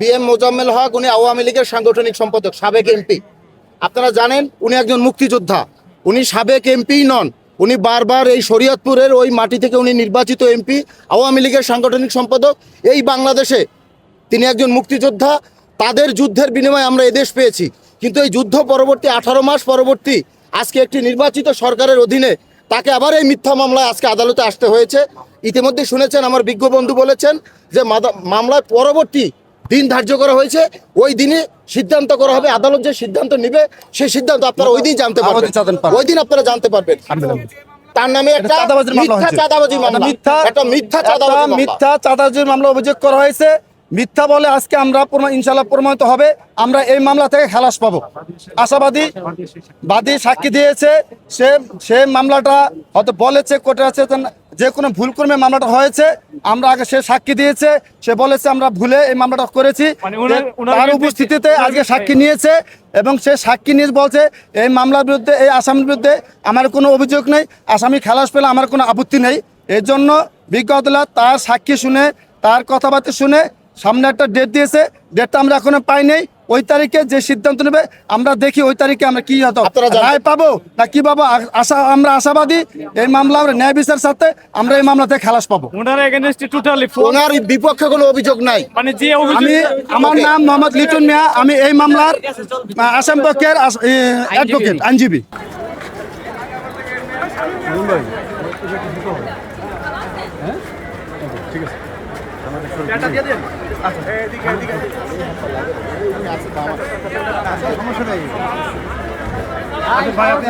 BM Mozammel Haque উনি আওয়ামী লীগের সাংগঠনিক সম্পাদক, সাবেক এমপি। আপনারা জানেন উনি একজন মুক্তিযোদ্ধা, উনি সাবেক এমপি নন, উনি বারবার এই শরীয়তপুরের ওই মাটি থেকে উনি নির্বাচিত এমপি, আওয়ামী লীগের সাংগঠনিক সম্পাদক এই বাংলাদেশে। তিনি একজন মুক্তিযোদ্ধা, তাদের যুদ্ধের বিনিময়ে আমরা এদেশ পেয়েছি। কিন্তু এই যুদ্ধ পরবর্তী 18 মাস পরবর্তী আজকে একটি নির্বাচিত সরকারের অধীনে তাকে আবার এই মিথ্যা মামলায় আজকে আদালতে আসতে হয়েছে। ইতিমধ্যে শুনেছেন আমার বিজ্ঞ বন্ধু বলেছেন যে মামলায় পরবর্তী দিন ধার্য করা হয়েছে, ওই দিনে সিদ্ধান্ত করা হবে। আদালত যে সিদ্ধান্ত নেবে সেই সিদ্ধান্ত আপনারা ওই দিন জানতে পারবেন, ওই দিন আপনারা জানতে পারবেন। তার নামে একটা মিথ্যা চাঁদাবাজি মামলা, একটা মিথ্যা চাঁদাবাজির মামলা অভিযোগ করা হয়েছে। মিথ্যা বলে আজকে আমরা ইনশাল্লাহ প্রমাণিত হবে, আমরা এই মামলা থেকে খালাস পাবো। আশাবাদী বাদী সাক্ষী দিয়েছে, সে মামলাটা হয়তো বলেছে কোর্টে আছে যে কোনো ভুলক্রমে মামলাটা হয়েছে। আমরা আগে সে সাক্ষী দিয়েছে, সে বলেছে আমরা ভুলে এই মামলাটা করেছি। তার উপস্থিতিতে আজকে সাক্ষী নিয়েছে এবং সে সাক্ষী নিয়ে বলছে এই মামলার বিরুদ্ধে, এই আসামির বিরুদ্ধে আমার কোনো অভিযোগ নেই, আসামি খালাস পেলে আমার কোনো আপত্তি নেই। এর জন্য বিজ্ঞ আদালত তার সাক্ষী শুনে, তার কথাবার্তা শুনে সামনে একটা ডেট দিয়েছে, ডেটটা আমরা এখনো পাই নাই। ওই তারিখে যে সিদ্ধান্ত নেবে আমরা দেখি ওই তারিখে আমরা কি রায় পাবো না কি পাবো। আমরা আশাবাদী এই মামলা আমরা ন্যায় বিচার সাথে আমরা এই মামলাতে খালাস পাবো। ওনার বিপক্ষে কোনো অভিযোগ নাই। আমার নাম মোহাম্মদ লিটন মিয়া, আমি এই মামলার আসাম পক্ষের অ্যাডভোকেট, আইনজীবী। ঠিক আছে, সমস্যা নেই ভাই, আপনি